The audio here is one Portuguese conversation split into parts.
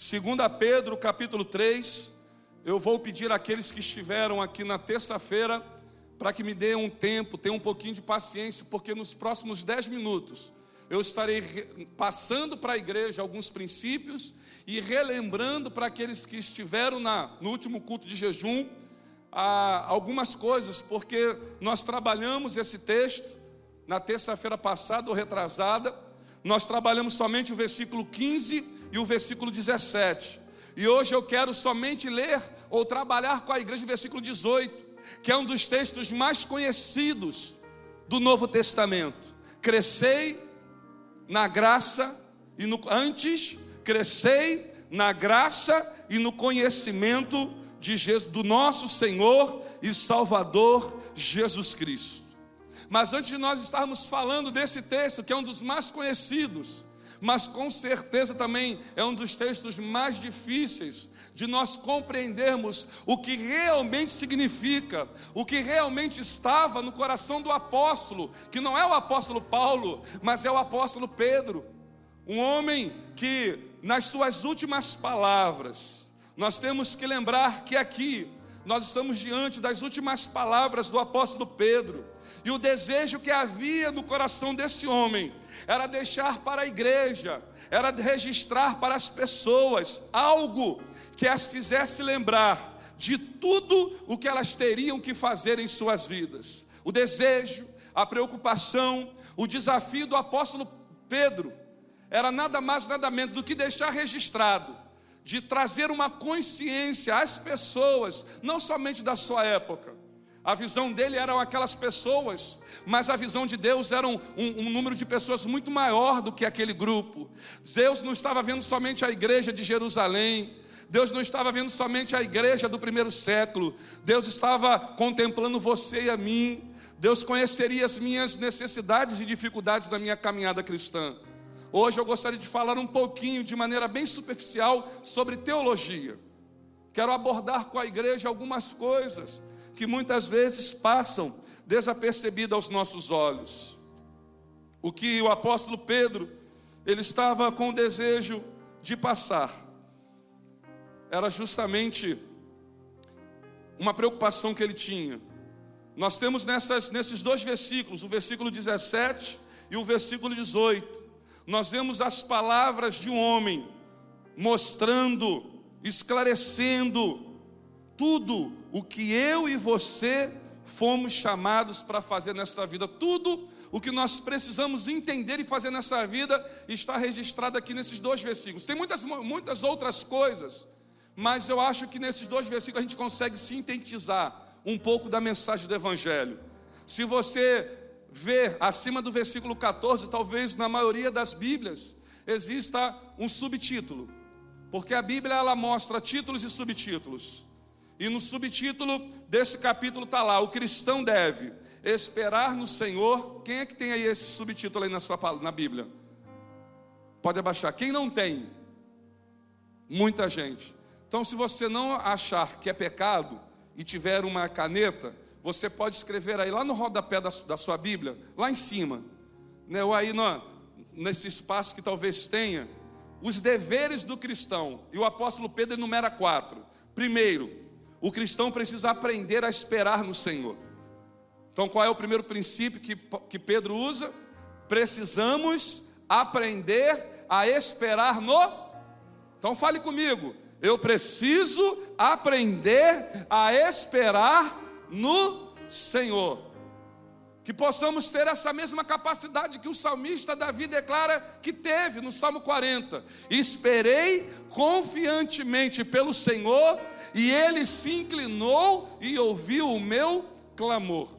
2 Pedro, capítulo 3, eu vou pedir àqueles que estiveram aqui na terça-feira para que me dêem um tempo, tenham um pouquinho de paciência, porque nos próximos 10 minutos eu estarei passando para a igreja alguns princípios e relembrando para aqueles que estiveram no último culto de jejum algumas coisas, porque nós trabalhamos esse texto na terça-feira passada ou retrasada. Nós trabalhamos somente o versículo 15 e o versículo 17. E hoje eu quero somente ler ou trabalhar com a igreja o versículo 18, que é um dos textos mais conhecidos do Novo Testamento. Crescei na graça e no crescei na graça e no conhecimento do nosso Senhor e Salvador Jesus Cristo. Mas antes de nós estarmos falando desse texto, que é um dos mais conhecidos, mas com certeza também é um dos textos mais difíceis de nós compreendermos o que realmente significa, o que realmente estava no coração do apóstolo, que não é o apóstolo Paulo, mas é o apóstolo Pedro, um homem que nas suas últimas palavras, nós temos que lembrar que aqui nós estamos diante das últimas palavras do apóstolo Pedro, e o desejo que havia no coração desse homem era deixar para a igreja, era registrar para as pessoas algo que as fizesse lembrar de tudo o que elas teriam que fazer em suas vidas. O desejo, a preocupação, o desafio do apóstolo Pedro era nada mais, nada menos do que deixar registrado, de trazer uma consciência às pessoas, não somente da sua época. A visão dele eram aquelas pessoas, mas a visão de Deus era um número de pessoas muito maior do que aquele grupo. Deus não estava vendo somente a igreja de Jerusalém, Deus não estava vendo somente a igreja do primeiro século, Deus estava contemplando você e a mim. Deus conheceria as minhas necessidades e dificuldades da minha caminhada cristã. Hoje eu gostaria de falar um pouquinho, de maneira bem superficial, sobre teologia. Quero abordar com a igreja algumas coisas que muitas vezes passam desapercebidas aos nossos olhos. O que o apóstolo Pedro, ele estava com o desejo de passar, era justamente uma preocupação que ele tinha. Nós temos nesses dois versículos, o versículo 17 e o versículo 18, nós vemos as palavras de um homem mostrando, esclarecendo tudo o que eu e você fomos chamados para fazer nesta vida. Tudo o que nós precisamos entender e fazer nessa vida está registrado aqui nesses dois versículos. Tem muitas outras coisas, mas eu acho que nesses dois versículos a gente consegue sintetizar um pouco da mensagem do Evangelho. Se você ver acima do versículo 14, talvez na maioria das Bíblias exista um subtítulo, porque a Bíblia ela mostra títulos e subtítulos, e no subtítulo desse capítulo está lá: o cristão deve esperar no Senhor. Quem é que tem aí esse subtítulo aí na Bíblia? Pode abaixar. Quem não tem? Muita gente. Então, se você não achar que é pecado e tiver uma caneta, você pode escrever aí, lá no rodapé da sua Bíblia, lá em cima, né, ou aí nesse espaço que talvez tenha, os deveres do cristão. E o apóstolo Pedro enumera 4. Primeiro, o cristão precisa aprender a esperar no Senhor. Então, qual é o primeiro princípio que Pedro usa? Precisamos aprender a esperar no... Então, fale comigo. Eu preciso aprender a esperar no Senhor. Que possamos ter essa mesma capacidade que o salmista Davi declara que teve no Salmo 40. Esperei confiantemente pelo Senhor, e Ele se inclinou e ouviu o meu clamor.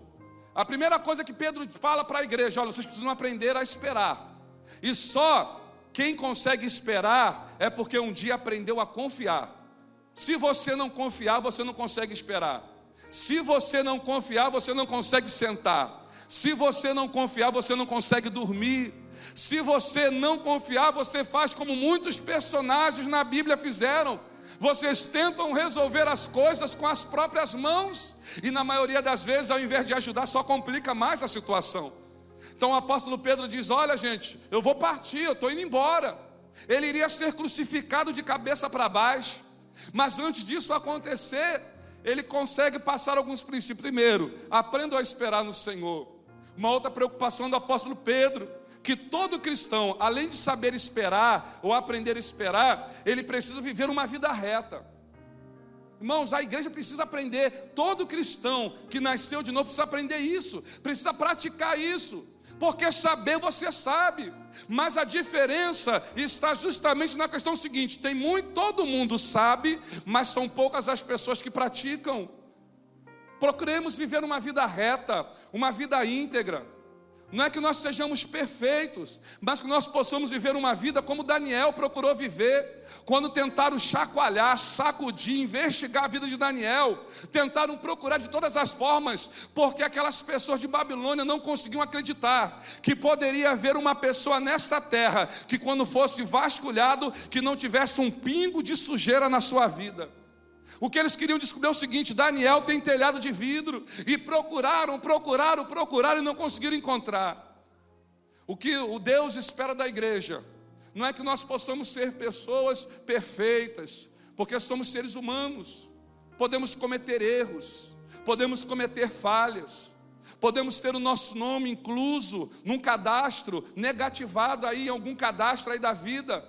A primeira coisa que Pedro fala para a igreja: olha, vocês precisam aprender a esperar. E só quem consegue esperar é porque um dia aprendeu a confiar. Se você não confiar, você não consegue esperar. Se você não confiar, você não consegue sentar. Se você não confiar, você não consegue dormir. Se você não confiar, você faz como muitos personagens na Bíblia fizeram. Vocês tentam resolver as coisas com as próprias mãos, e na maioria das vezes, ao invés de ajudar, só complica mais a situação. Então o apóstolo Pedro diz: olha gente, eu vou partir, eu estou indo embora. ele iria ser crucificado de cabeça para baixo. Mas antes disso acontecer, ele consegue passar alguns princípios. Primeiro, aprenda a esperar no Senhor. Uma outra preocupação do apóstolo Pedro, que todo cristão, além de saber esperar ou aprender a esperar, ele precisa viver uma vida reta. Irmãos, a igreja precisa aprender, todo cristão que nasceu de novo precisa aprender isso, precisa praticar isso, porque saber você sabe, mas a diferença está justamente na questão seguinte: todo mundo sabe, mas são poucas as pessoas que praticam. Procuremos viver uma vida reta, uma vida íntegra. Não é que nós sejamos perfeitos, mas que nós possamos viver uma vida como Daniel procurou viver. Quando tentaram chacoalhar, sacudir, investigar a vida de Daniel, tentaram procurar de todas as formas, porque aquelas pessoas de Babilônia não conseguiam acreditar que poderia haver uma pessoa nesta terra, que quando fosse vasculhado, que não tivesse um pingo de sujeira na sua vida. O que eles queriam descobrir é o seguinte: Daniel tem telhado de vidro. E procuraram e não conseguiram encontrar. O que o Deus espera da igreja não é que nós possamos ser pessoas perfeitas, porque somos seres humanos, podemos cometer erros, podemos cometer falhas, podemos ter o nosso nome incluso num cadastro, negativado aí em algum cadastro aí da vida.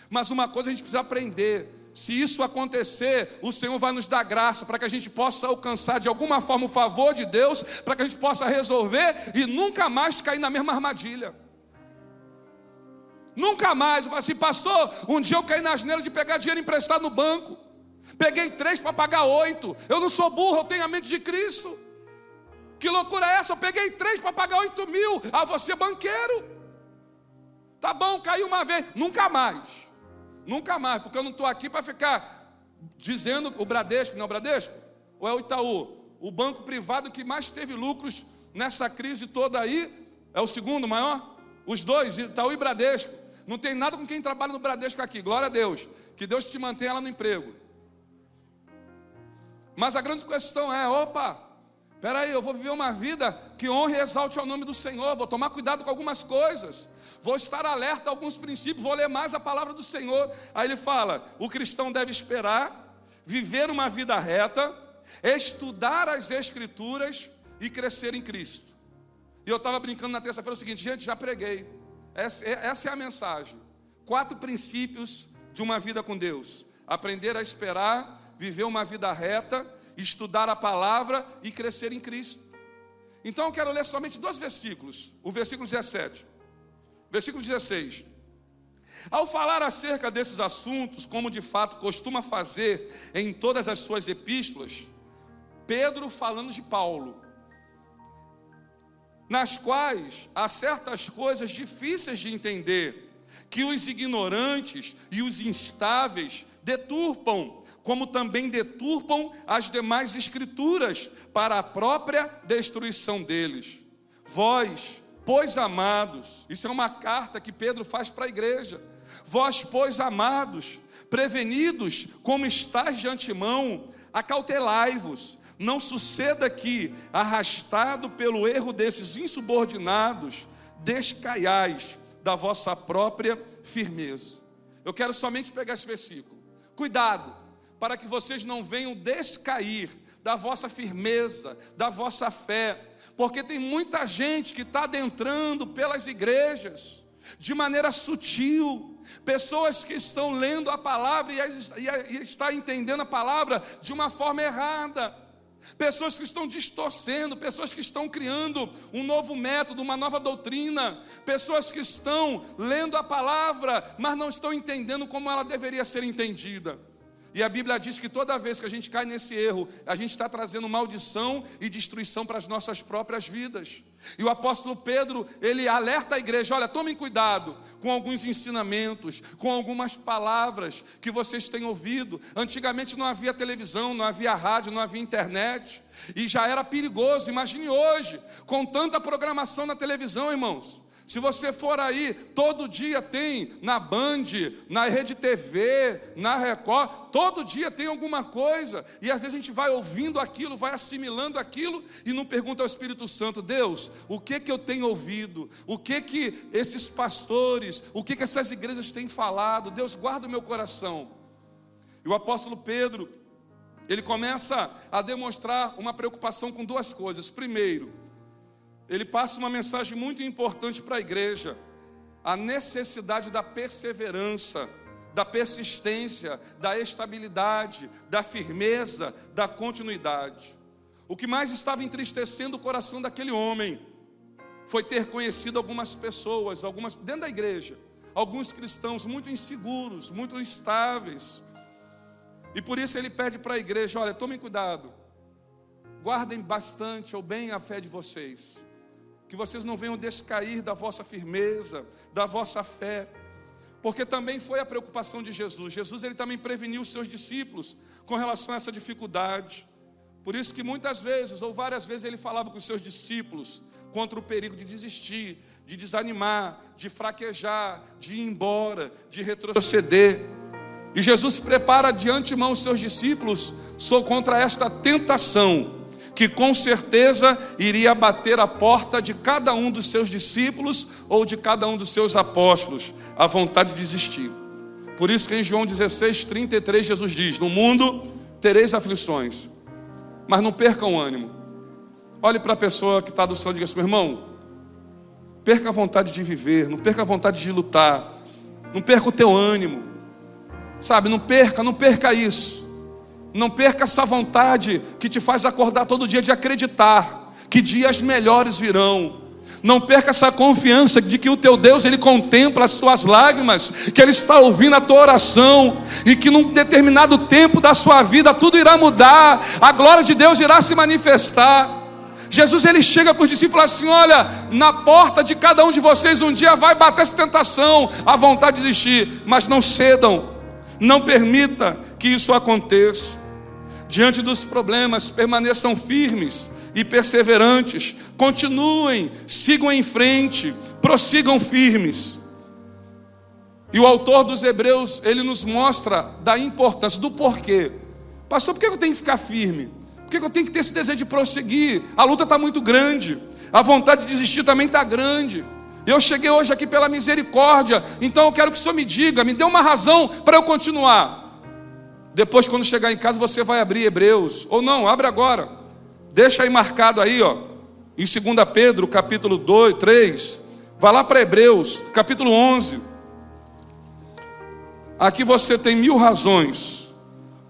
Mas uma coisa a gente precisa aprender: se isso acontecer, o Senhor vai nos dar graça para que a gente possa alcançar de alguma forma o favor de Deus, para que a gente possa resolver e nunca mais cair na mesma armadilha. Nunca mais. Eu falo assim: pastor, um dia eu caí na asneira de pegar dinheiro emprestado no banco, peguei 3 para pagar 8, eu não sou burro, eu tenho a mente de Cristo. Que loucura é essa? Eu peguei 3 para pagar 8 mil, você banqueiro, tá bom, caiu uma vez, nunca mais. Nunca mais, porque eu não estou aqui para ficar dizendo o Bradesco, não é o Bradesco? Ou é o Itaú? O banco privado que mais teve lucros nessa crise toda aí, é o segundo maior? Os dois, Itaú e Bradesco. Não tem nada com quem trabalha no Bradesco aqui, glória a Deus. Que Deus te mantenha lá no emprego. Mas a grande questão é: peraí, eu vou viver uma vida que honre e exalte ao nome do Senhor, vou tomar cuidado com algumas coisas, vou estar alerta a alguns princípios, vou ler mais a palavra do Senhor. Aí ele fala: o cristão deve esperar, viver uma vida reta, estudar as Escrituras e crescer em Cristo. E eu estava brincando na terça-feira o seguinte: gente, já preguei, essa é a mensagem. 4 princípios de uma vida com Deus: aprender a esperar, viver uma vida reta, estudar a palavra e crescer em Cristo. Então eu quero ler somente 2 versículos. O versículo 17, versículo 16. Ao falar acerca desses assuntos, como de fato costuma fazer em todas as suas epístolas, Pedro falando de Paulo, nas quais há certas coisas difíceis de entender, que os ignorantes e os instáveis deturpam, como também deturpam as demais escrituras, para a própria destruição deles. Vós, pois amados, isso é uma carta que Pedro faz para a igreja. Vós, pois amados, prevenidos como estáis de antemão, acautelai-vos, não suceda que, arrastado pelo erro desses insubordinados, descaiais da vossa própria firmeza. Eu quero somente pegar esse versículo. Cuidado, para que vocês não venham descair da vossa firmeza, da vossa fé, porque tem muita gente que está adentrando pelas igrejas de maneira sutil, pessoas que estão lendo a palavra e está entendendo a palavra de uma forma errada, pessoas que estão distorcendo, pessoas que estão criando um novo método, uma nova doutrina, pessoas que estão lendo a palavra, mas não estão entendendo como ela deveria ser entendida. E a Bíblia diz que toda vez que a gente cai nesse erro, a gente está trazendo maldição e destruição para as nossas próprias vidas. E o apóstolo Pedro, ele alerta a igreja: olha, tomem cuidado com alguns ensinamentos, com algumas palavras que vocês têm ouvido. Antigamente não havia televisão, não havia rádio, não havia internet, e já era perigoso. Imagine hoje, com tanta programação na televisão, irmãos. Se você for aí, todo dia tem na Band, na Rede TV, na Record, todo dia tem alguma coisa. E às vezes a gente vai ouvindo aquilo, vai assimilando aquilo e não pergunta ao Espírito Santo: Deus, o que eu tenho ouvido? O que esses pastores, o que essas igrejas têm falado? Deus, guarda o meu coração. E o apóstolo Pedro, ele começa a demonstrar uma preocupação com duas coisas. Primeiro, ele passa uma mensagem muito importante para a igreja: a necessidade da perseverança, da persistência, da estabilidade, da firmeza, da continuidade. O que mais estava entristecendo o coração daquele homem foi ter conhecido algumas pessoas, dentro da igreja, alguns cristãos muito inseguros, muito instáveis. E por isso ele pede para a igreja: olha, tomem cuidado, guardem bastante ou bem a fé de vocês, que vocês não venham descair da vossa firmeza, da vossa fé, porque também foi a preocupação de Jesus. Jesus, ele também preveniu os seus discípulos com relação a essa dificuldade. Por isso que muitas vezes, ou várias vezes, ele falava com os seus discípulos contra o perigo de desistir, de desanimar, de fraquejar, de ir embora, de retroceder. E Jesus prepara de antemão os seus discípulos contra esta tentação, que com certeza iria bater a porta de cada um dos seus discípulos ou de cada um dos seus apóstolos, a vontade de desistir. Por isso que em João 16:33 Jesus diz: no mundo tereis aflições, mas não percam o ânimo. Olhe para a pessoa que está do seu lado e diga assim: meu irmão, perca a vontade de viver, não perca a vontade de lutar, não perca o teu ânimo, sabe, não perca isso. Não perca essa vontade que te faz acordar todo dia de acreditar que dias melhores virão. Não perca essa confiança de que o teu Deus, ele contempla as tuas lágrimas, que ele está ouvindo a tua oração e que num determinado tempo da sua vida tudo irá mudar, a glória de Deus irá se manifestar. Jesus, ele chega para os discípulos assim: olha, na porta de cada um de vocês um dia vai bater essa tentação, a vontade de desistir, mas não cedam, não permita que isso aconteça. Diante dos problemas, permaneçam firmes e perseverantes, continuem, sigam em frente, prossigam firmes. E o autor dos Hebreus, ele nos mostra da importância, do porquê. Pastor, por que eu tenho que ficar firme? Por que eu tenho que ter esse desejo de prosseguir? A luta está muito grande, a vontade de desistir também está grande. Eu cheguei hoje aqui pela misericórdia, então eu quero que o Senhor me diga, me dê uma razão para eu continuar. Depois, quando chegar em casa, você vai abrir Hebreus, ou não, abre agora, deixa aí marcado aí, ó, em 2 Pedro, capítulo 2, 3, vai lá para Hebreus, capítulo 11. Aqui você tem 1000 razões,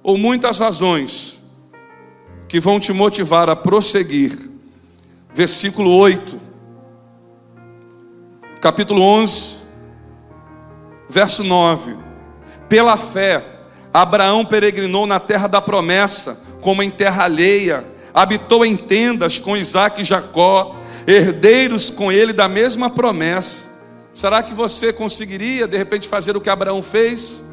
ou muitas razões, que vão te motivar a prosseguir. Versículo 8, capítulo 11, verso 9. Pela fé, Abraão peregrinou na terra da promessa, como em terra alheia, habitou em tendas com Isaque e Jacó, herdeiros com ele da mesma promessa. Será que você conseguiria de repente fazer o que Abraão fez?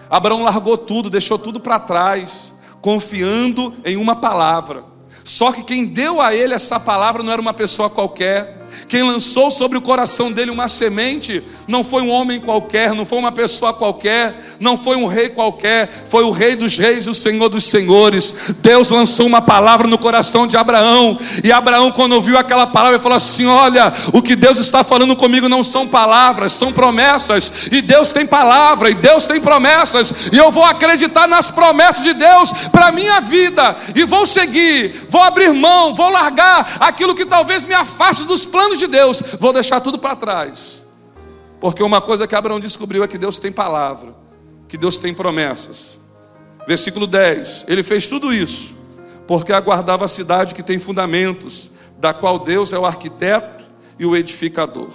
Abraão largou tudo, deixou tudo para trás, confiando em uma palavra. Só que quem deu a ele essa palavra não era uma pessoa qualquer. Quem lançou sobre o coração dele uma semente não foi um homem qualquer, não foi uma pessoa qualquer, não foi um rei qualquer, foi o Rei dos Reis e o Senhor dos Senhores. Deus lançou uma palavra no coração de Abraão, e Abraão, quando ouviu aquela palavra, falou assim: olha, o que Deus está falando comigo não são palavras, são promessas, e Deus tem palavra, e Deus tem promessas, e eu vou acreditar nas promessas de Deus para a minha vida, e vou seguir, vou abrir mão, vou largar aquilo que talvez me afaste dos planos de Deus, vou deixar tudo para trás. Porque uma coisa que Abraão descobriu é que Deus tem palavra, que Deus tem promessas. Versículo 10, ele fez tudo isso porque aguardava a cidade que tem fundamentos, da qual Deus é o arquiteto e o edificador.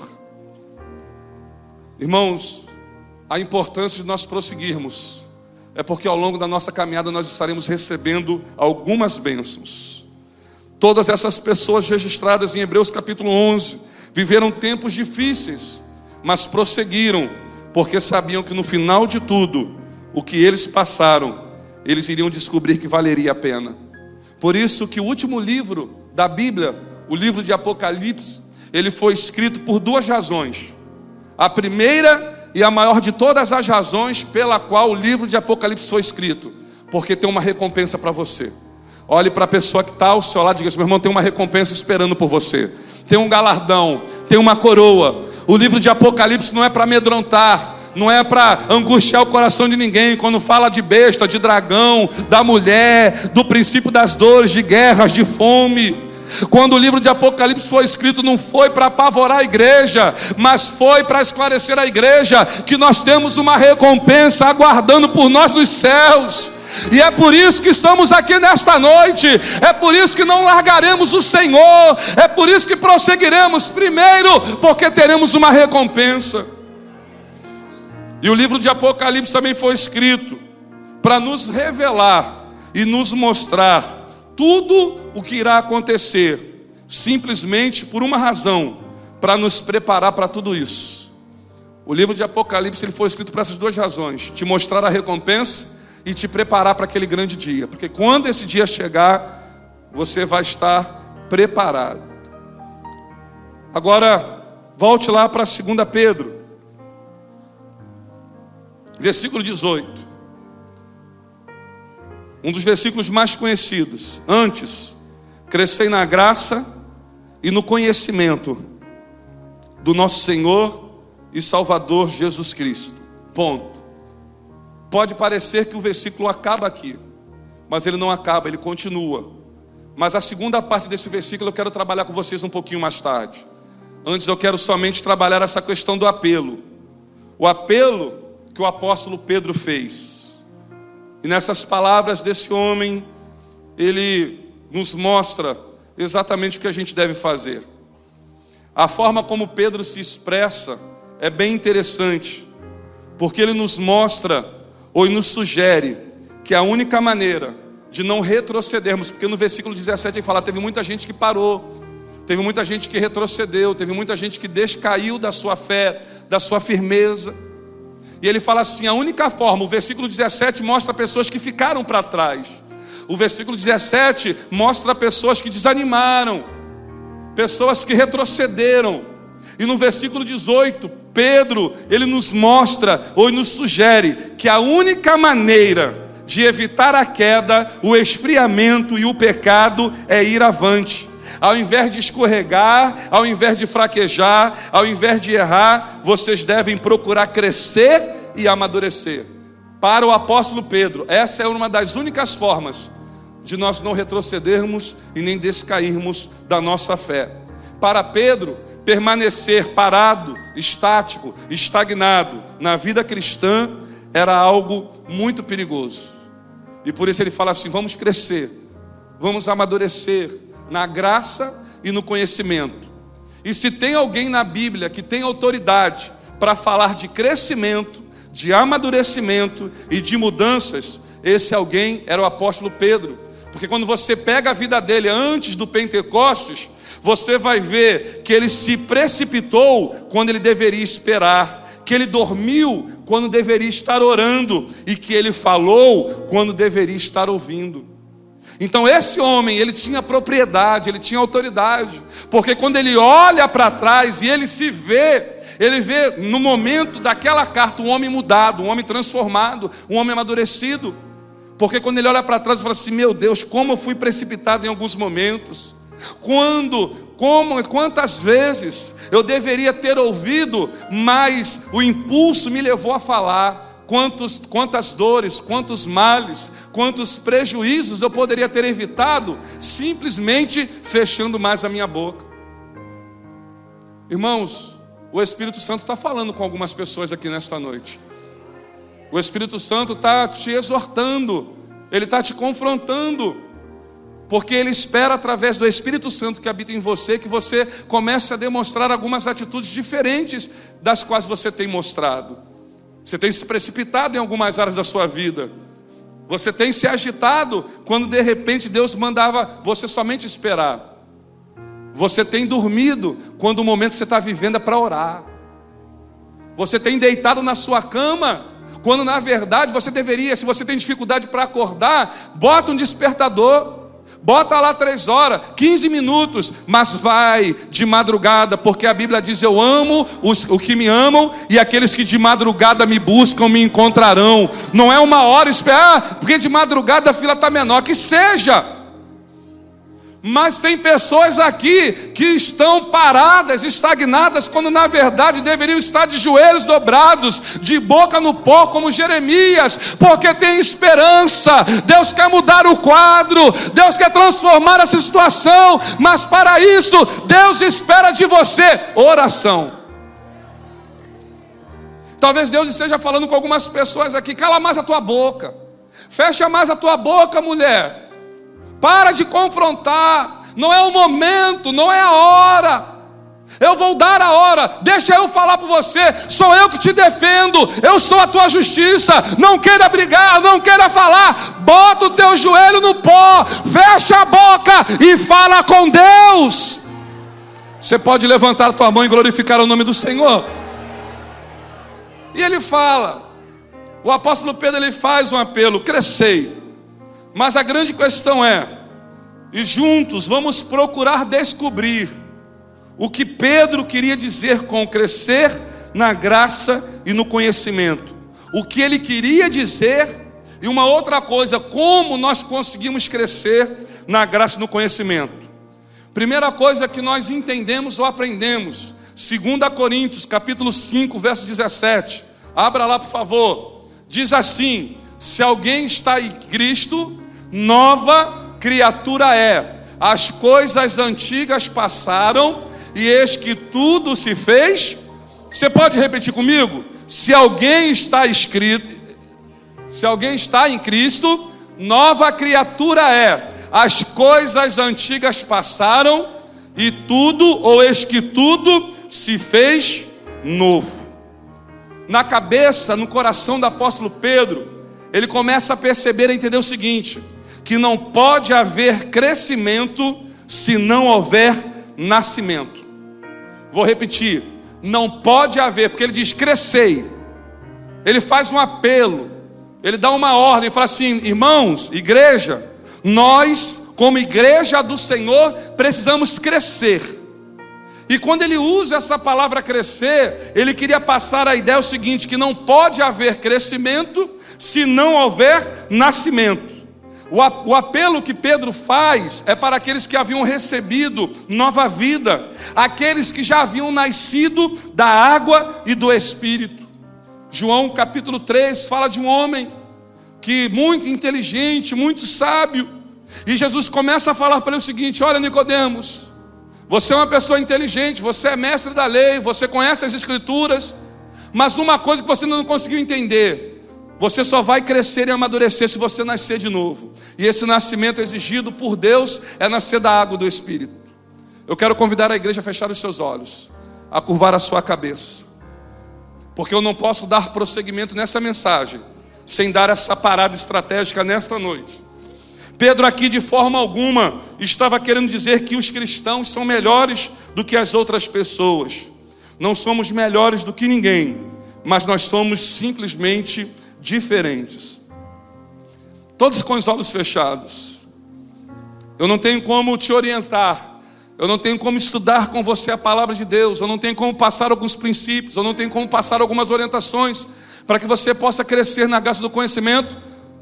Irmãos, a importância de nós prosseguirmos é porque ao longo da nossa caminhada nós estaremos recebendo algumas bênçãos. Todas essas pessoas registradas em Hebreus capítulo 11 viveram tempos difíceis, mas prosseguiram, porque sabiam que no final de tudo, o que eles passaram, eles iriam descobrir que valeria a pena. Por isso que o último livro da Bíblia, o livro de Apocalipse, ele foi escrito por duas razões. A primeira e a maior de todas as razões pela qual o livro de Apocalipse foi escrito, porque tem uma recompensa para você. Olhe para a pessoa que está ao seu lado e diga assim: meu irmão, tem uma recompensa esperando por você. Tem um galardão, tem uma coroa. O livro de Apocalipse não é para amedrontar, não é para angustiar o coração de ninguém. Quando fala de besta, de dragão, da mulher, do princípio das dores, de guerras, de fome. Quando o livro de Apocalipse foi escrito, não foi para apavorar a igreja, mas foi para esclarecer a igreja que nós temos uma recompensa aguardando por nós nos céus. E é por isso que estamos aqui nesta noite, é por isso que não largaremos o Senhor, é por isso que prosseguiremos, primeiro porque teremos uma recompensa. E o livro de Apocalipse também foi escrito para nos revelar e nos mostrar tudo o que irá acontecer, simplesmente por uma razão: para nos preparar para tudo isso. O livro de Apocalipse ele foi escrito para essas duas razões: te mostrar a recompensa e te preparar para aquele grande dia, porque quando esse dia chegar, você vai estar preparado. Agora, volte lá para 2 Pedro, versículo 18, um dos versículos mais conhecidos. Antes, crescei na graça e no conhecimento do nosso Senhor e Salvador Jesus Cristo. Ponto. Pode parecer que o versículo acaba aqui, mas ele não acaba, ele continua. Mas a segunda parte desse versículo eu quero trabalhar com vocês um pouquinho mais tarde. Antes eu quero somente trabalhar essa questão do apelo. O apelo que o apóstolo Pedro fez. E nessas palavras desse homem, ele nos mostra exatamente o que a gente deve fazer. A forma como Pedro se expressa é bem interessante, porque ele nos mostra ou nos sugere que a única maneira de não retrocedermos, porque no versículo 17 ele fala: teve muita gente que parou, teve muita gente que retrocedeu, teve muita gente que descaiu da sua fé, da sua firmeza. E ele fala assim: a única forma, o versículo 17 mostra pessoas que ficaram para trás, o versículo 17 mostra pessoas que desanimaram, pessoas que retrocederam. E no versículo 18, Pedro, ele nos mostra, ou nos sugere, que a única maneira de evitar a queda, o esfriamento e o pecado é ir avante. Ao invés de escorregar, ao invés de fraquejar, ao invés de errar, vocês devem procurar crescer e amadurecer. Para o apóstolo Pedro, essa é uma das únicas formas de nós não retrocedermos e nem descairmos da nossa fé. Para Pedro, permanecer parado, estático, estagnado na vida cristã era algo muito perigoso. E por isso ele fala assim: vamos crescer, vamos amadurecer na graça e no conhecimento. E se tem alguém na Bíblia que tem autoridade para falar de crescimento, de amadurecimento e de mudanças, esse alguém era o apóstolo Pedro. Porque quando você pega a vida dele antes do Pentecostes, você vai ver que ele se precipitou quando ele deveria esperar, que ele dormiu quando deveria estar orando e que ele falou quando deveria estar ouvindo. Então esse homem, ele tinha propriedade, ele tinha autoridade, porque quando ele olha para trás e ele se vê, ele vê no momento daquela carta um homem mudado, um homem transformado, um homem amadurecido. Porque quando ele olha para trás e fala assim: meu Deus, como eu fui precipitado em alguns momentos, quantas vezes eu deveria ter ouvido, mas o impulso me levou a falar. Quantas dores, quantos males, quantos prejuízos eu poderia ter evitado simplesmente fechando mais a minha boca. Irmãos, o Espírito Santo está falando com algumas pessoas aqui nesta noite. O Espírito Santo está te exortando, ele está te confrontando, porque ele espera, através do Espírito Santo que habita em você, que você comece a demonstrar algumas atitudes diferentes das quais você tem mostrado. Você tem se precipitado em algumas áreas da sua vida. Você tem se agitado quando de repente Deus mandava você somente esperar. Você tem dormido quando o momento que você está vivendo é para orar. Você tem deitado na sua cama quando na verdade você deveria, se você tem dificuldade para acordar, bota um despertador. Bota lá 3 horas, 15 minutos, mas vai de madrugada, porque a Bíblia diz: eu amo os que me amam, e aqueles que de madrugada me buscam me encontrarão. Não é 1 hora esperar, porque de madrugada a fila está menor, que seja. Mas tem pessoas aqui que estão paradas, estagnadas, quando na verdade deveriam estar de joelhos dobrados, de boca no pó, como Jeremias, porque tem esperança. Deus quer mudar o quadro, Deus quer transformar essa situação, mas para isso Deus espera de você oração. Talvez Deus esteja falando com algumas pessoas aqui: cala mais a tua boca, fecha mais a tua boca, mulher. Para de confrontar, não é o momento, não é a hora. Eu vou dar a hora, deixa eu falar por você. Sou eu que te defendo, eu sou a tua justiça. Não queira brigar, não queira falar. Bota o teu joelho no pó, fecha a boca e fala com Deus. Você pode levantar a tua mão e glorificar o nome do Senhor. E ele fala, o apóstolo Pedro, ele faz um apelo: crescei. Mas a grande questão é, e juntos vamos procurar descobrir o que Pedro queria dizer com crescer na graça e no conhecimento. O que ele queria dizer, e uma outra coisa, como nós conseguimos crescer na graça e no conhecimento. Primeira coisa que nós entendemos ou aprendemos, 2 Coríntios, capítulo 5, verso 17. Abra lá, por favor. Diz assim: se alguém está em Cristo, nova criatura é. As coisas antigas passaram, e eis que tudo se fez. Você pode repetir comigo? Se alguém está em Cristo, nova criatura é. As coisas antigas passaram, e tudo, ou eis que tudo se fez novo. Na cabeça, no coração do apóstolo Pedro, ele começa a perceber, a entender o seguinte: que não pode haver crescimento se não houver nascimento. Vou repetir: não pode haver, porque ele diz crescei. Ele faz um apelo, ele dá uma ordem, fala assim: irmãos, igreja, nós como igreja do Senhor precisamos crescer. E quando ele usa essa palavra crescer, ele queria passar a ideia seguinte: que não pode haver crescimento se não houver nascimento. O apelo que Pedro faz é para aqueles que haviam recebido nova vida, aqueles que já haviam nascido da água e do Espírito. João capítulo 3 fala de um homem que muito inteligente, muito sábio, e Jesus começa a falar para ele o seguinte: olha, Nicodemos, você é uma pessoa inteligente, você é mestre da lei, você conhece as escrituras, mas uma coisa que você não conseguiu entender: você só vai crescer e amadurecer se você nascer de novo. E esse nascimento exigido por Deus é nascer da água do Espírito. Eu quero convidar a igreja a fechar os seus olhos, a curvar a sua cabeça, porque eu não posso dar prosseguimento nessa mensagem sem dar essa parada estratégica nesta noite. Pedro aqui de forma alguma estava querendo dizer que os cristãos são melhores do que as outras pessoas. Não somos melhores do que ninguém, mas nós somos simplesmente diferentes. Todos com os olhos fechados. Eu não tenho como te orientar, eu não tenho como estudar com você a palavra de Deus, eu não tenho como passar alguns princípios, eu não tenho como passar algumas orientações para que você possa crescer na graça do conhecimento,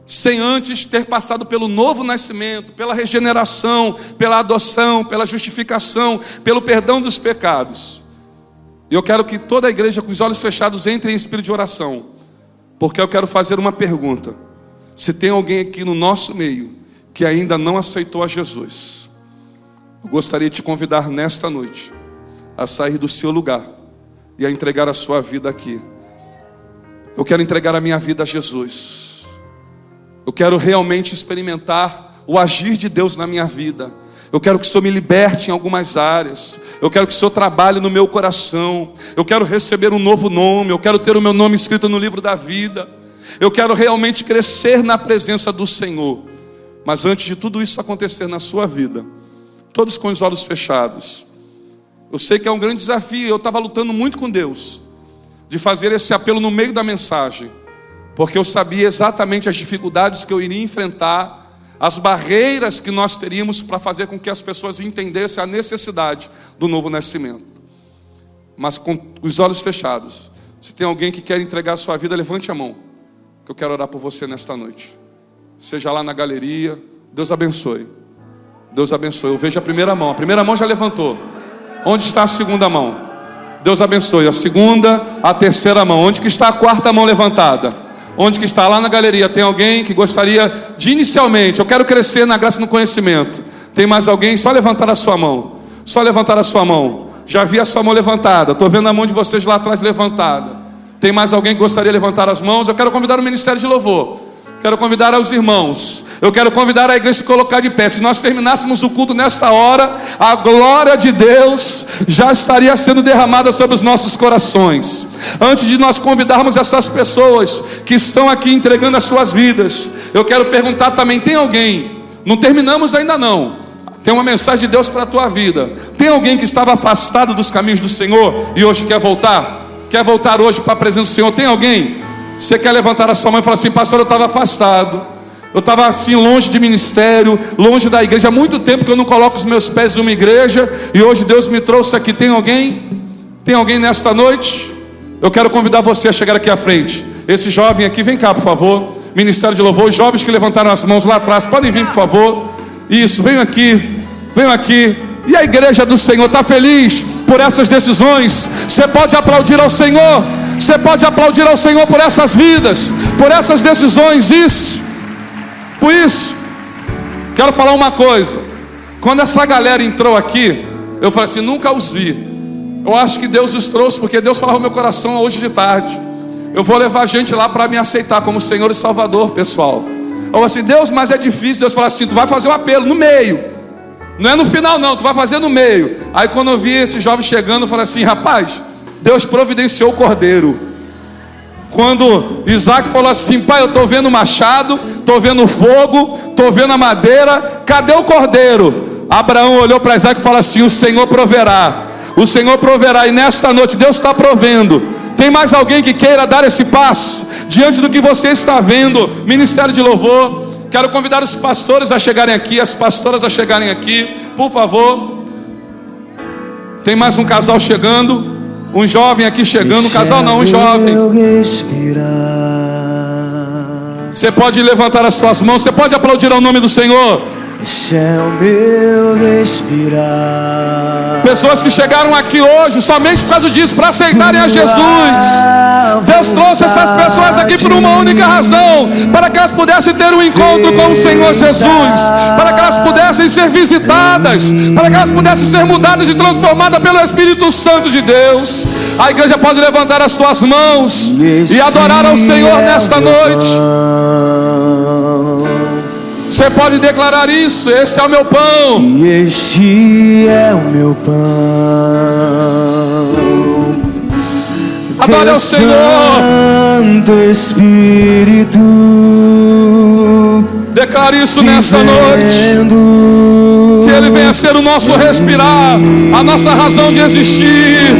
sem antes ter passado pelo novo nascimento, pela regeneração, pela adoção, pela justificação, pelo perdão dos pecados. E eu quero que toda a igreja com os olhos fechados entre em espírito de oração, porque eu quero fazer uma pergunta: se tem alguém aqui no nosso meio que ainda não aceitou a Jesus, eu gostaria de te convidar nesta noite a sair do seu lugar e a entregar a sua vida aqui. Eu quero entregar a minha vida a Jesus. Eu quero realmente experimentar o agir de Deus na minha vida. Eu quero que o Senhor me liberte em algumas áreas. Eu quero que o Senhor trabalhe no meu coração. Eu quero receber um novo nome. Eu quero ter o meu nome escrito no livro da vida. Eu quero realmente crescer na presença do Senhor. Mas antes de tudo isso acontecer na sua vida, todos com os olhos fechados, eu sei que é um grande desafio. Eu estava lutando muito com Deus de fazer esse apelo no meio da mensagem, porque eu sabia exatamente as dificuldades que eu iria enfrentar, as barreiras que nós teríamos para fazer com que as pessoas entendessem a necessidade do novo nascimento. Mas com os olhos fechados, se tem alguém que quer entregar a sua vida, levante a mão, que eu quero orar por você nesta noite. Seja lá na galeria, Deus abençoe. Deus abençoe. Eu vejo a primeira mão já levantou. Onde está a segunda mão? Deus abençoe. A segunda, a terceira mão. Onde que está a quarta mão levantada? Onde que está? Lá na galeria. Tem alguém que gostaria de inicialmente, eu quero crescer na graça e no conhecimento. Tem mais alguém? Só levantar a sua mão. Só levantar a sua mão. Já vi a sua mão levantada. Estou vendo a mão de vocês lá atrás levantada. Tem mais alguém que gostaria de levantar as mãos? Eu quero convidar o ministério de louvor. Quero convidar os irmãos. Eu quero convidar a igreja a se colocar de pé. Se nós terminássemos o culto nesta hora, a glória de Deus já estaria sendo derramada sobre os nossos corações. Antes de nós convidarmos essas pessoas que estão aqui entregando as suas vidas, eu quero perguntar também, tem alguém? Não terminamos ainda não. Tem uma mensagem de Deus para a tua vida. Tem alguém que estava afastado dos caminhos do Senhor e hoje quer voltar? Quer voltar hoje para a presença do Senhor? Tem alguém? Você quer levantar a sua mão e falar assim: pastor, eu estava afastado, eu estava assim longe de ministério, longe da igreja, há muito tempo que eu não coloco os meus pés em uma igreja, e hoje Deus me trouxe aqui. Tem alguém? Tem alguém nesta noite? Eu quero convidar você a chegar aqui à frente. Esse jovem aqui, vem cá por favor. Ministério de louvor, os jovens que levantaram as mãos lá atrás, podem vir por favor. Isso, venham aqui, venham aqui. E a igreja do Senhor está feliz por essas decisões? Você pode aplaudir ao Senhor. Você pode aplaudir ao Senhor por essas vidas, por essas decisões. Por isso, quero falar uma coisa. Quando essa galera entrou aqui, eu falei assim: nunca os vi. Eu acho que Deus os trouxe, porque Deus falou no meu coração hoje de tarde: eu vou levar gente lá para me aceitar como Senhor e Salvador, pessoal. Eu falei assim: Deus, mas é difícil. Deus falou assim: tu vai fazer um apelo no meio, não é no final não, tu vai fazer no meio. Aí quando eu vi esse jovem chegando, eu falei assim: rapaz, Deus providenciou o cordeiro. Quando Isaac falou assim: pai, eu estou vendo o machado, estou vendo o fogo, estou vendo a madeira, cadê o cordeiro? Abraão olhou para Isaac e falou assim: o Senhor proverá, o Senhor proverá. E nesta noite Deus está provendo. Tem mais alguém que queira dar esse passo diante do que você está vendo? Ministério de louvor, quero convidar os pastores a chegarem aqui, as pastoras a chegarem aqui, por favor. Tem mais um casal chegando. Um jovem aqui chegando, um casal não, um jovem. Você pode levantar as suas mãos, você pode aplaudir ao nome do Senhor. Esse é o meu respirar. Pessoas que chegaram aqui hoje somente por causa disso, para aceitarem a Jesus. Deus trouxe essas pessoas aqui por uma única razão: para que elas pudessem ter um encontro com o Senhor Jesus, para que elas pudessem ser visitadas, para que elas pudessem ser mudadas e transformadas pelo Espírito Santo de Deus. A igreja pode levantar as suas mãos e adorar ao Senhor nesta noite. Você pode declarar isso: esse é o meu pão. E este é o meu pão. Adore ao Senhor. Santo Espírito, declare isso nessa noite. Que Ele venha ser o nosso respirar, a nossa razão de existir.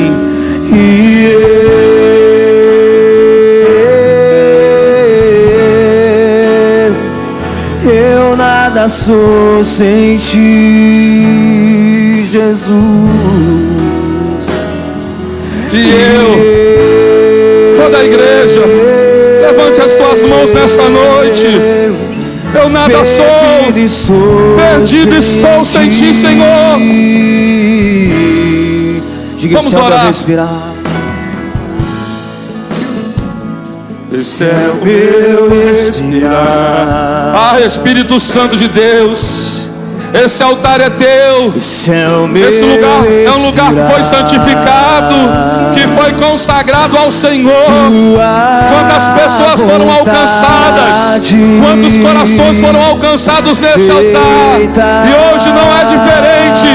Eu nada sou sem ti, Jesus. E toda a igreja, levante as tuas mãos nesta noite. Eu nada sou, perdido estou sem ti, Senhor. Vamos orar. Esse é o meu respirar. Ah, Espírito Santo de Deus, esse altar é teu. Esse lugar é um lugar que foi santificado, que foi consagrado ao Senhor. Quantas pessoas foram alcançadas, quantos corações foram alcançados nesse altar. E hoje não é diferente.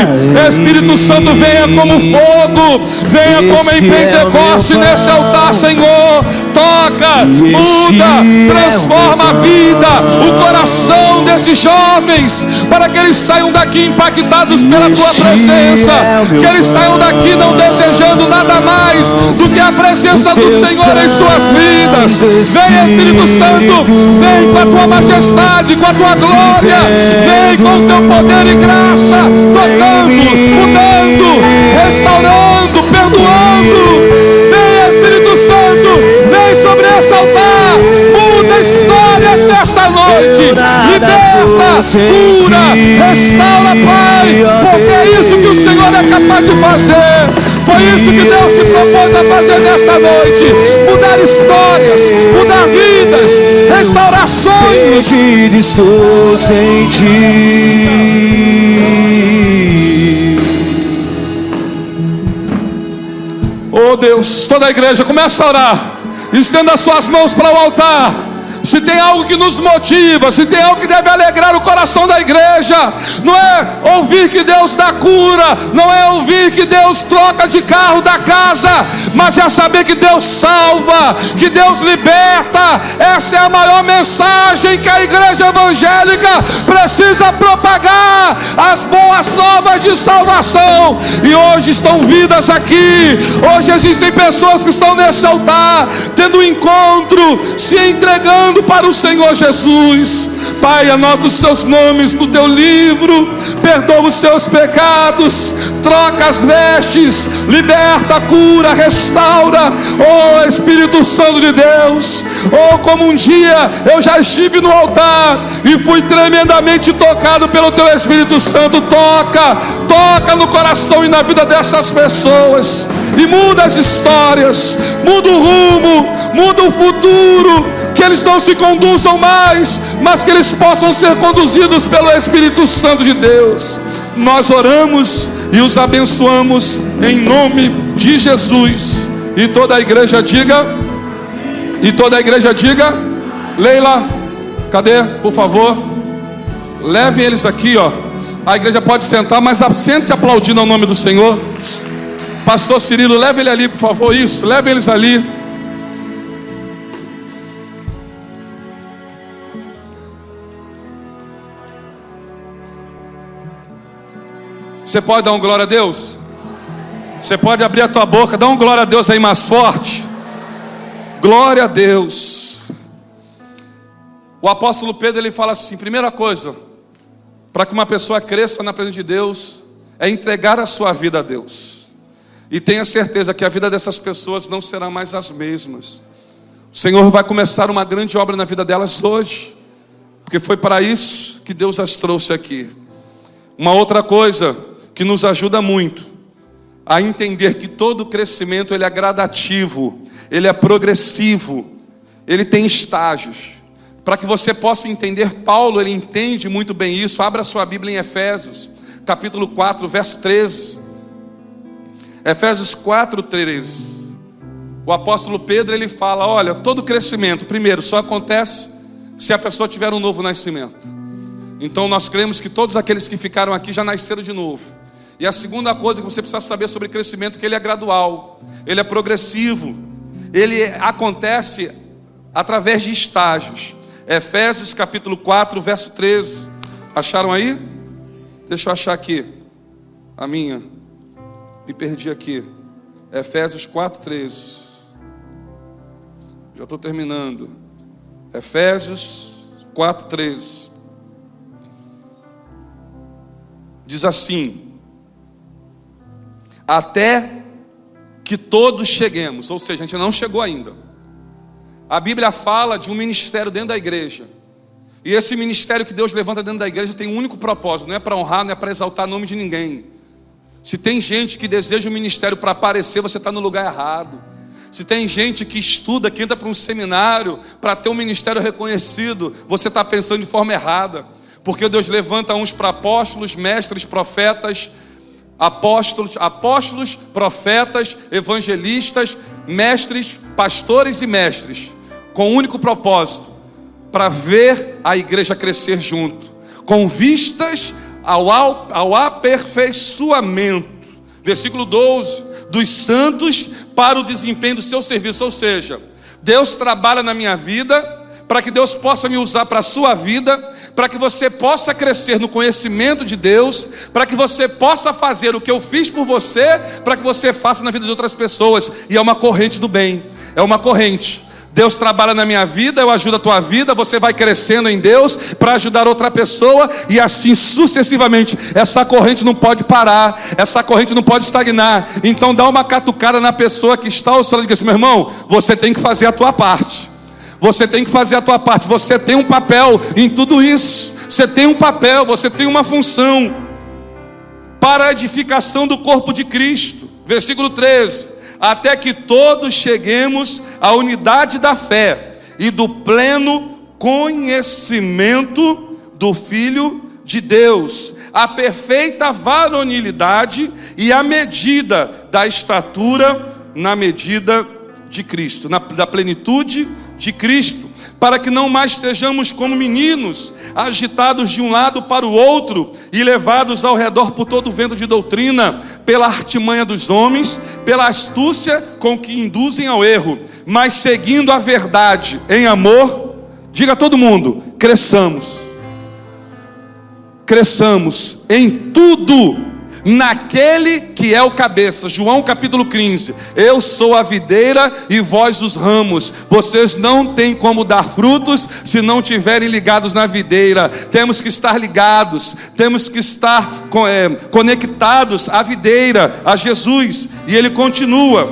Espírito Santo, venha como fogo, venha como em Pentecoste nesse altar, Senhor. Toca, muda, transforma a vida, o coração desse esses jovens, para que eles saiam daqui impactados pela tua presença, que eles saiam daqui não desejando nada mais do que a presença do Senhor em suas vidas. Vem, Espírito Santo, vem com a tua majestade, com a tua glória, vem com o teu poder e graça, tocando, mudando, restaurando, perdoando. Vem, Espírito Santo, vem sobre esse altar, muda histórias nesta noite, liberta, cura, restaura, Pai, porque é isso que o Senhor é capaz de fazer. Foi isso que Deus se propôs a fazer nesta noite: mudar histórias, mudar vidas, restaurar sonhos. Estou sem ti. Oh Deus, toda a igreja começa a orar, estenda as suas mãos para o altar. Se tem algo que nos motiva, se tem algo que deve alegrar o coração da igreja, não é ouvir que Deus dá cura, não é ouvir que Deus troca de carro, da casa, mas é saber que Deus salva, que Deus liberta. Essa é a maior mensagem que a igreja evangélica precisa propagar, as boas novas de salvação. E hoje estão vidas aqui, hoje existem pessoas que estão nesse altar, tendo um encontro, se entregando para o Senhor Jesus. Pai, anota os seus nomes no teu livro, perdoa os seus pecados, troca as vestes, liberta, cura, restaura. Oh Espírito Santo de Deus, oh como um dia eu já estive no altar e fui tremendamente tocado pelo teu Espírito Santo. Toca no coração e na vida dessas pessoas e muda as histórias, muda o rumo, muda o futuro. Que eles não se conduzam mais, mas que eles possam ser conduzidos pelo Espírito Santo de Deus. Nós oramos e os abençoamos em nome de Jesus. E toda a igreja diga, Leila, cadê? Por favor, levem eles aqui, ó. A igreja pode sentar, mas sente aplaudindo ao nome do Senhor. Pastor Cirilo, leve ele ali, por favor. Isso, leve eles ali. Você pode dar um glória a Deus? Você pode abrir a tua boca, dá um glória a Deus aí mais forte. Glória a Deus. O apóstolo Pedro, ele fala assim: primeira coisa, para que uma pessoa cresça na presença de Deus, é entregar a sua vida a Deus. E tenha certeza que a vida dessas pessoas não será mais as mesmas. O Senhor vai começar uma grande obra na vida delas hoje, porque foi para isso que Deus as trouxe aqui. Uma outra coisa que nos ajuda muito a entender que todo crescimento ele é gradativo, ele é progressivo, ele tem estágios. Para que você possa entender, Paulo, ele entende muito bem isso. Abra sua Bíblia em Efésios, capítulo 4, verso 13. Efésios 4, 13. O apóstolo Pedro, ele fala: olha, todo crescimento, primeiro, só acontece se a pessoa tiver um novo nascimento. Então nós cremos que todos aqueles que ficaram aqui já nasceram de novo. E a segunda coisa que você precisa saber sobre crescimento é que ele é gradual, ele é progressivo, ele acontece através de estágios. Efésios capítulo 4, verso 13. Acharam aí? Deixa eu achar aqui a minha, me perdi aqui. Efésios 4, 13. Já estou terminando. Efésios 4, 13. Diz assim: até que todos cheguemos. Ou seja, a gente não chegou ainda. A Bíblia fala de um ministério dentro da igreja. E esse ministério que Deus levanta dentro da igreja tem um único propósito: não é para honrar, não é para exaltar o nome de ninguém. Se tem gente que deseja um ministério para aparecer, você está no lugar errado. Se tem gente que estuda, que entra para um seminário para ter um ministério reconhecido, você está pensando de forma errada. Porque Deus levanta uns para apóstolos, mestres, profetas, apóstolos, profetas, evangelistas, mestres, pastores e mestres, com um único propósito: para ver a igreja crescer junto, com vistas ao aperfeiçoamento. Versículo 12: dos santos para o desempenho do seu serviço. Ou seja, Deus trabalha na minha vida para que Deus possa me usar para a sua vida, para que você possa crescer no conhecimento de Deus, para que você possa fazer o que eu fiz por você, para que você faça na vida de outras pessoas. E é uma corrente do bem, é uma corrente. Deus trabalha na minha vida, eu ajudo a tua vida, você vai crescendo em Deus para ajudar outra pessoa, e assim sucessivamente. Essa corrente não pode parar, essa corrente não pode estagnar. Então dá uma catucada na pessoa que está ao seu lado e diz assim: meu irmão, você tem que fazer a tua parte. Você tem que fazer a tua parte. Você tem um papel em tudo isso. Você tem um papel, você tem uma função para a edificação do corpo de Cristo. Versículo 13: até que todos cheguemos à unidade da fé e do pleno conhecimento do Filho de Deus, a perfeita varonilidade e a medida da estatura na medida de Cristo, da plenitude de Cristo, para que não mais estejamos como meninos, agitados de um lado para o outro e levados ao redor por todo o vento de doutrina, pela artimanha dos homens, pela astúcia com que induzem ao erro, mas seguindo a verdade em amor. Diga a todo mundo: cresçamos em tudo naquele que é o cabeça. João capítulo 15: eu sou a videira e vós os ramos. Vocês não têm como dar frutos se não estiverem ligados na videira. Temos que estar ligados, temos que estar conectados à videira, a Jesus. E ele continua: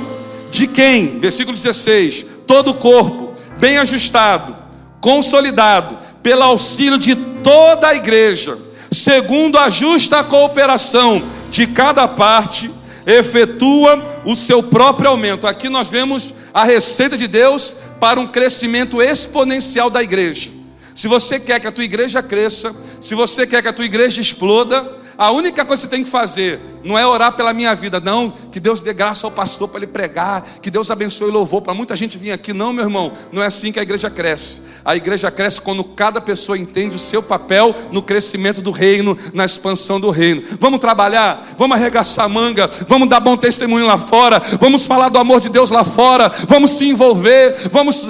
de quem? Versículo 16: todo o corpo bem ajustado, consolidado pelo auxílio de toda a igreja, segundo a justa cooperação de cada parte, efetua o seu próprio aumento. Aqui nós vemos a receita de Deus para um crescimento exponencial da igreja. Se você quer que a tua igreja cresça, se você quer que a tua igreja exploda, a única coisa que você tem que fazer não é orar pela minha vida, não, que Deus dê graça ao pastor para ele pregar, que Deus abençoe e louvor para muita gente vir aqui. Não, meu irmão, não é assim que a igreja cresce. A igreja cresce quando cada pessoa entende o seu papel no crescimento do reino, na expansão do reino. Vamos trabalhar, vamos arregaçar a manga, vamos dar bom testemunho lá fora, vamos falar do amor de Deus lá fora, vamos se envolver, vamos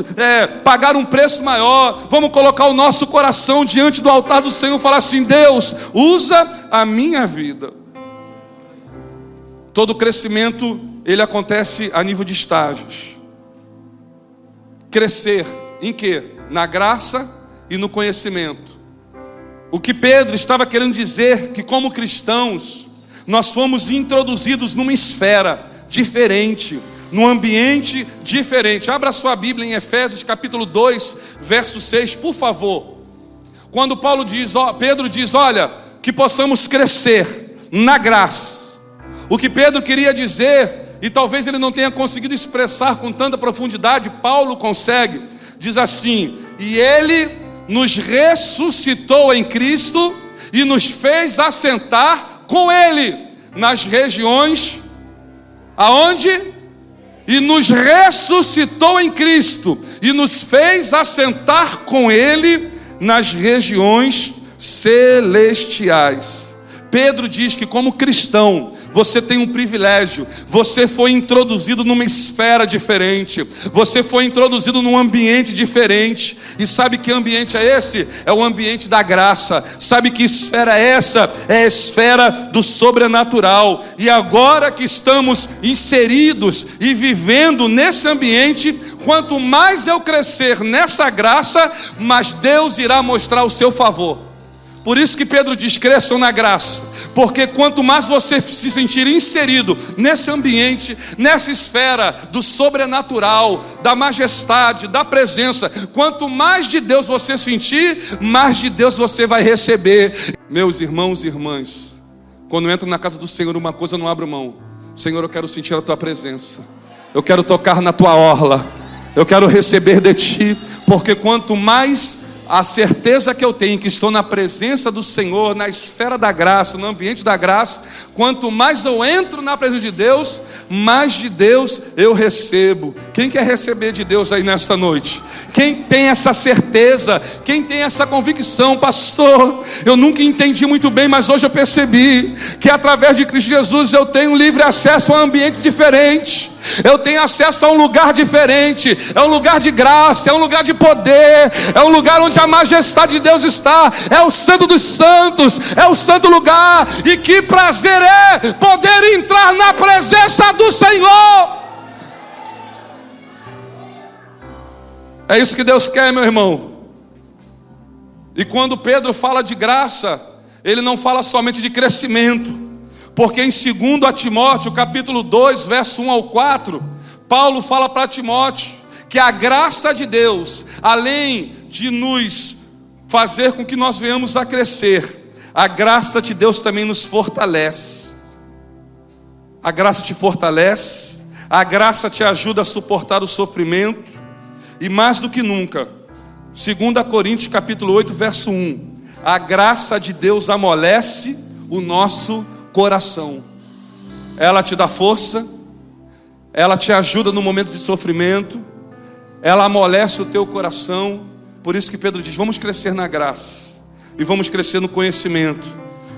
pagar um preço maior, vamos colocar o nosso coração diante do altar do Senhor e falar assim: Deus, usa a minha vida. Todo crescimento, ele acontece a nível de estágios. Crescer em quê? Na graça e no conhecimento. O que Pedro estava querendo dizer, que como cristãos, nós fomos introduzidos numa esfera diferente, num ambiente diferente. Abra sua Bíblia em Efésios capítulo 2, verso 6, por favor. Quando Pedro diz, olha, que possamos crescer na graça. O que Pedro queria dizer, e talvez ele não tenha conseguido expressar com tanta profundidade, Paulo consegue. Diz assim: e ele nos ressuscitou em Cristo e nos fez assentar com ele nas regiões, aonde? E nos ressuscitou em Cristo e nos fez assentar com ele nas regiões celestiais. Pedro diz que como cristão, você tem um privilégio, você foi introduzido numa esfera diferente, você foi introduzido num ambiente diferente. E sabe que ambiente é esse? É o ambiente da graça. Sabe que esfera é essa? É a esfera do sobrenatural. E agora que estamos inseridos e vivendo nesse ambiente, quanto mais eu crescer nessa graça, mais Deus irá mostrar o seu favor. Por isso que Pedro diz: cresçam na graça, porque quanto mais você se sentir inserido nesse ambiente, nessa esfera do sobrenatural, da majestade, da presença, quanto mais de Deus você sentir, mais de Deus você vai receber. Meus irmãos e irmãs, quando eu entro na casa do Senhor, uma coisa eu não abro mão: Senhor, eu quero sentir a tua presença, eu quero tocar na tua orla, eu quero receber de ti, porque quanto mais a certeza que eu tenho que estou na presença do Senhor, na esfera da graça, no ambiente da graça, quanto mais eu entro na presença de Deus, mais de Deus eu recebo. Quem quer receber de Deus aí nesta noite? Quem tem essa certeza? Quem tem essa convicção? Pastor, eu nunca entendi muito bem, mas hoje eu percebi que através de Cristo Jesus eu tenho livre acesso a um ambiente diferente. Eu tenho acesso a um lugar diferente. É um lugar de graça, é um lugar de poder, é um lugar onde a majestade de Deus está. É o Santo dos Santos, é o santo lugar. E que prazer é poder entrar na presença do Senhor. É isso que Deus quer, meu irmão. E quando Pedro fala de graça, ele não fala somente de crescimento, porque em 2 Timóteo, capítulo 2, verso 1 ao 4, Paulo fala para Timóteo que a graça de Deus, além de nos fazer com que nós venhamos a crescer, a graça de Deus também nos fortalece. A graça te fortalece, a graça te ajuda a suportar o sofrimento, e mais do que nunca, 2 Coríntios capítulo 8, verso 1, a graça de Deus amolece o nosso coração. Ela te dá força, ela te ajuda no momento de sofrimento, ela amolece o teu coração. Por isso que Pedro diz, vamos crescer na graça, e vamos crescer no conhecimento,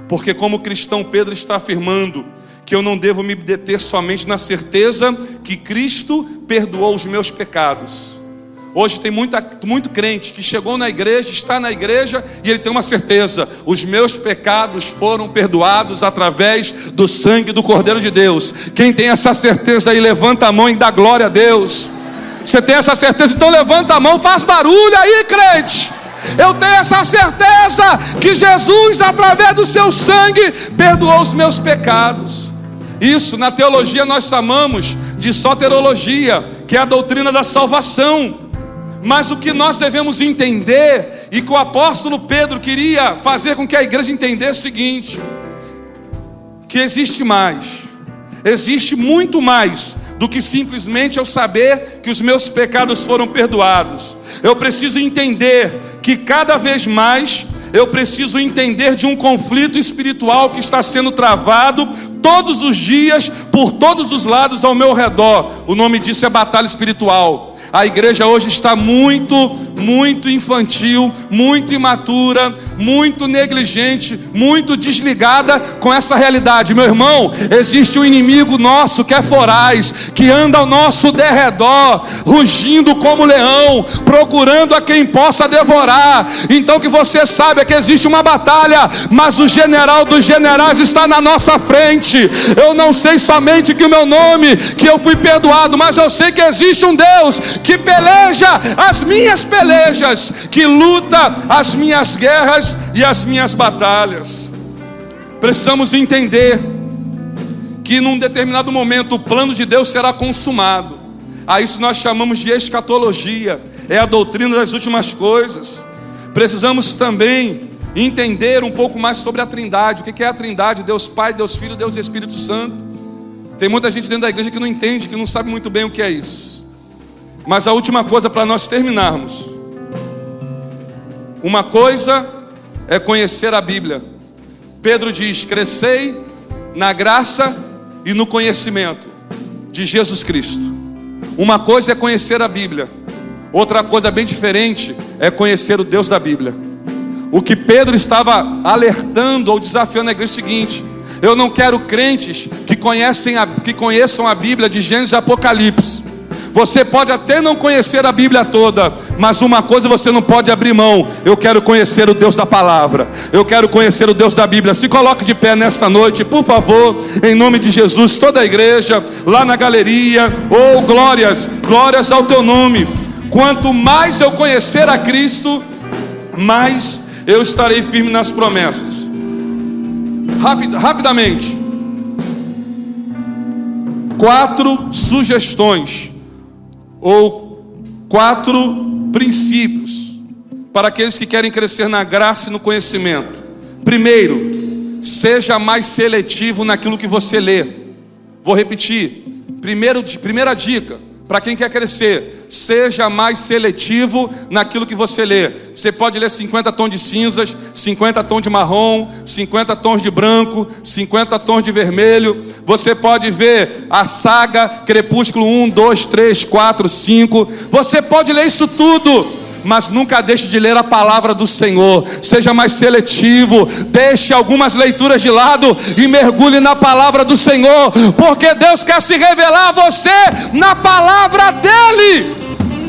porque como cristão Pedro está afirmando que eu não devo me deter somente na certeza que Cristo perdoou os meus pecados. Hoje tem muito crente que chegou na igreja, está na igreja, e ele tem uma certeza: os meus pecados foram perdoados através do sangue do Cordeiro de Deus. Quem tem essa certeza aí, levanta a mão e dá glória a Deus. Você tem essa certeza? Então levanta a mão, faz barulho aí, crente. Eu tenho essa certeza que Jesus, através do seu sangue, perdoou os meus pecados. Isso na teologia nós chamamos de soterologia, que é a doutrina da salvação. Mas o que nós devemos entender, e que o apóstolo Pedro queria fazer com que a igreja entendesse, é o seguinte: que existe mais, existe muito mais do que simplesmente eu saber que os meus pecados foram perdoados. Eu preciso entender que cada vez mais eu preciso entender de um conflito espiritual que está sendo travado todos os dias, por todos os lados ao meu redor. O nome disso é batalha espiritual. A igreja hoje está muito infantil, muito imatura, muito negligente, muito desligada com essa realidade. Meu irmão, existe um inimigo nosso que é voraz, que anda ao nosso derredor, rugindo como leão, procurando a quem possa devorar. Então que você saiba que existe uma batalha, mas o general dos generais está na nossa frente. Eu não sei somente que o meu nome, que eu fui perdoado, mas eu sei que existe um Deus que peleja as minhas pelejas, que luta as minhas guerras e as minhas batalhas. Precisamos entender que num determinado momento o plano de Deus será consumado. A isso nós chamamos de escatologia, é a doutrina das últimas coisas. Precisamos também entender um pouco mais sobre a Trindade. O que é a Trindade? Deus Pai, Deus Filho, Deus Espírito Santo. Tem muita gente dentro da igreja que não entende, que não sabe muito bem o que é isso. Mas a última coisa para nós terminarmos: uma coisa é conhecer a Bíblia. Pedro diz: crescei na graça e no conhecimento de Jesus Cristo. Uma coisa é conhecer a Bíblia, outra coisa bem diferente é conhecer o Deus da Bíblia. O que Pedro estava alertando ou desafiando a igreja é o seguinte: eu não quero crentes que conheçam a Bíblia de Gênesis e Apocalipse. Você pode até não conhecer a Bíblia toda, mas uma coisa você não pode abrir mão: eu quero conhecer o Deus da palavra, eu quero conhecer o Deus da Bíblia. Se coloque de pé nesta noite, por favor, em nome de Jesus. Toda a igreja, lá na galeria, oh glórias, glórias ao teu nome. Quanto mais eu conhecer a Cristo, mais eu estarei firme nas promessas. Rapidamente, 4 sugestões ou 4 princípios para aqueles que querem crescer na graça e no conhecimento. Primeiro, seja mais seletivo naquilo que você lê. Vou repetir. Primeira dica para quem quer crescer: seja mais seletivo naquilo que você lê. Você pode ler 50 tons de cinzas, 50 tons de marrom, 50 tons de branco, 50 tons de vermelho. Você pode ver a saga Crepúsculo 1, 2, 3, 4, 5. Você pode ler isso tudo, mas nunca deixe de ler a palavra do Senhor. Seja mais seletivo, deixe algumas leituras de lado e mergulhe na palavra do Senhor, porque Deus quer se revelar a você na palavra dele.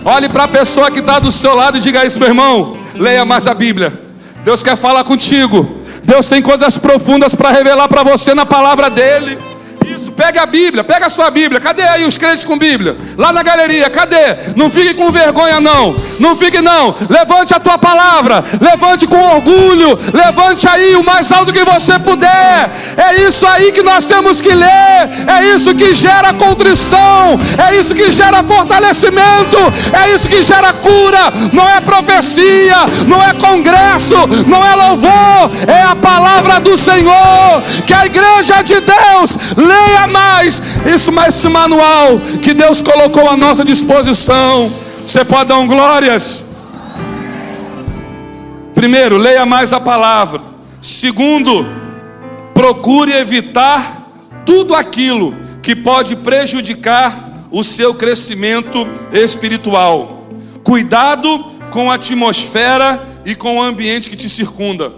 Olhe para a pessoa que está do seu lado e diga isso: meu irmão, leia mais a Bíblia. Deus quer falar contigo. Deus tem coisas profundas para revelar para você na palavra dele. Isso, pega a Bíblia, pega a sua Bíblia. Cadê aí os crentes com Bíblia? Lá na galeria, cadê? Não fique com vergonha não. Não fique não. Levante a tua palavra. Levante com orgulho. Levante aí o mais alto que você puder. É isso aí que nós temos que ler. É isso que gera contrição. É isso que gera fortalecimento. É isso que gera cura. Não é profecia, não é congresso, não é louvor. É a palavra do Senhor. Que a igreja de Deus leia mais esse manual que Deus colocou à nossa disposição. Você pode dar glórias? Primeiro, leia mais a palavra. Segundo, procure evitar tudo aquilo que pode prejudicar o seu crescimento espiritual. Cuidado com a atmosfera e com o ambiente que te circunda.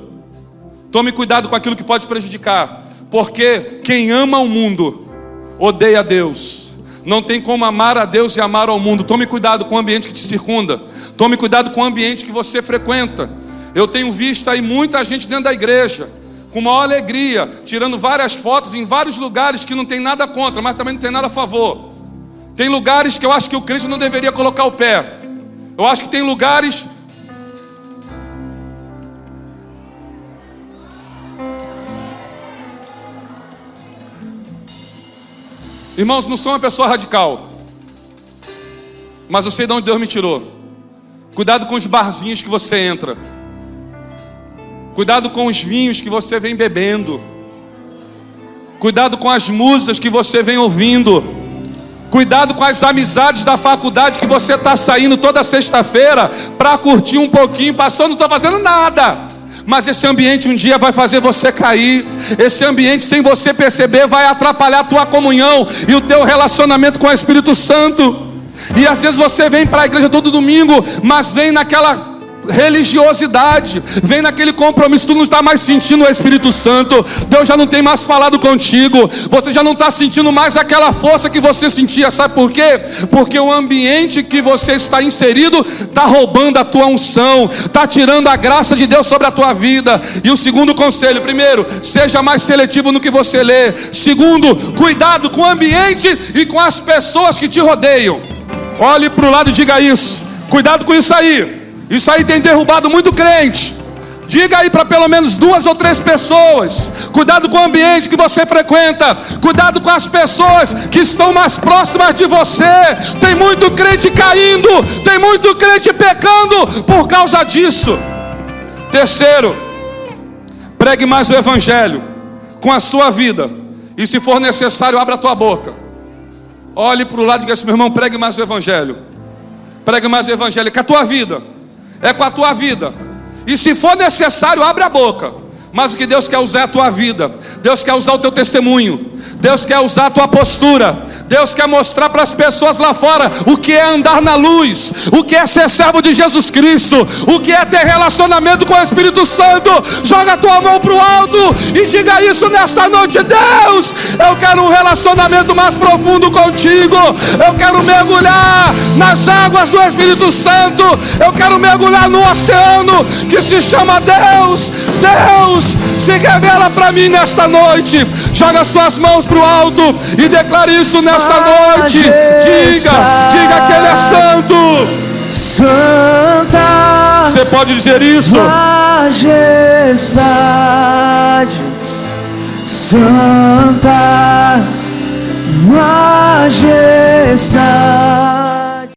Tome cuidado com aquilo que pode prejudicar, porque quem ama o mundo odeia a Deus. Não tem como amar a Deus e amar ao mundo. Tome cuidado com o ambiente que te circunda. Tome cuidado com o ambiente que você frequenta. Eu tenho visto aí muita gente dentro da igreja, com maior alegria, tirando várias fotos em vários lugares que não tem nada contra, mas também não tem nada a favor. Tem lugares que eu acho que o crente não deveria colocar o pé. Eu acho que tem lugares... Irmãos, não sou uma pessoa radical, mas eu sei de onde Deus me tirou. Cuidado com os barzinhos que você entra. Cuidado com os vinhos que você vem bebendo. Cuidado com as músicas que você vem ouvindo. Cuidado com as amizades da faculdade que você está saindo toda sexta-feira para curtir um pouquinho. Pastor, não estou fazendo nada. Mas esse ambiente um dia vai fazer você cair. Esse ambiente, sem você perceber, vai atrapalhar a tua comunhão e o teu relacionamento com o Espírito Santo. E às vezes você vem para a igreja todo domingo, mas vem naquela religiosidade, vem naquele compromisso, tu não está mais sentindo o Espírito Santo. Deus já não tem mais falado contigo. Você já não está sentindo mais aquela força que você sentia. Sabe por quê? Porque o ambiente que você está inserido está roubando a tua unção, está tirando a graça de Deus sobre a tua vida. E o segundo conselho: primeiro, seja mais seletivo no que você lê. Segundo, cuidado com o ambiente e com as pessoas que te rodeiam. Olhe para o lado e diga isso. Cuidado com isso aí. Isso aí tem derrubado muito crente. Diga aí para pelo menos 2 ou 3 pessoas. Cuidado com o ambiente que você frequenta. Cuidado com as pessoas que estão mais próximas de você. Tem muito crente caindo. Tem muito crente pecando por causa disso. Terceiro, pregue mais o evangelho com a sua vida. E se for necessário, abra a tua boca. Olhe para o lado e diga assim: meu irmão, pregue mais o evangelho. Pregue mais o evangelho com a tua vida. É com a tua vida. E se for necessário, abre a boca. Mas o que Deus quer usar é a tua vida. Deus quer usar o teu testemunho. Deus quer usar a tua postura. Deus quer mostrar para as pessoas lá fora o que é andar na luz, o que é ser servo de Jesus Cristo, o que é ter relacionamento com o Espírito Santo. Joga a tua mão para o alto e diga isso nesta noite: Deus, eu quero um relacionamento mais profundo contigo. Eu quero mergulhar nas águas do Espírito Santo. Eu quero mergulhar no oceano que se chama Deus. Deus, se revela para mim nesta noite. Joga as suas mãos para o alto e declare isso nesta noite. Diga que Ele é santo. Santa. Você pode dizer isso? Majestade. Santa. Majestade.